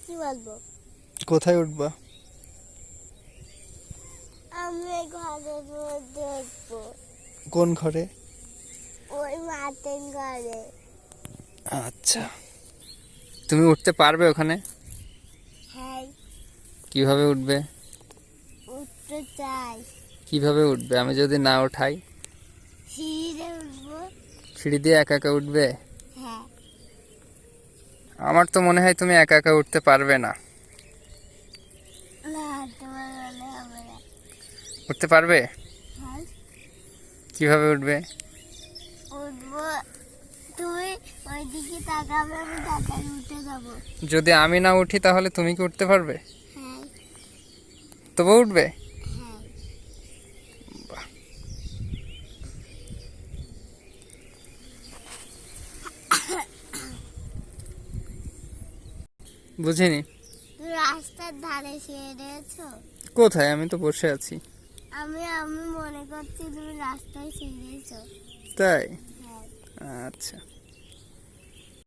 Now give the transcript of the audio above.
কি বলবো? কোথায় উঠবা? আমি ঘরের মধ্যে উঠবো। কোন ঘরে? ওই মাটির ঘরে। আচ্ছা, তুমি উঠতে পারবে ওখানে? হ্যাঁ, কিভাবে উঠবে? উঠতে চাই। কিভাবে উঠবে আমি যদি না উঠাই? সিঁড়িতে উঠবো। সিঁড়ি দিয়ে একা একা উঠবে? হ্যাঁ। আমার তো মনে হয় তুমি একা একা উঠতে পারবে না। না, তোমার মনে হবে না। উঠতে পারবে? হ্যাঁ, কিভাবে উঠবে? উঠবো। তুমি ওইদিকে তাকাবে, আমি তাকাই উঠে যাবো। যদি আমি না উঠি তাহলে তুমি কি উঠতে পারবে? হ্যাঁ। তবু উঠবে? হ্যাঁ। বাহ। বুঝিনি। তুমি রাস্তার ধারে শুয়ে রয়েছো? কোথায়? আমি তো বসে আছি। আমি আমি মনে করছি তুমি রাস্তায় শুয়ে রয়েছো। তাই? হ্যাঁ। আচ্ছা।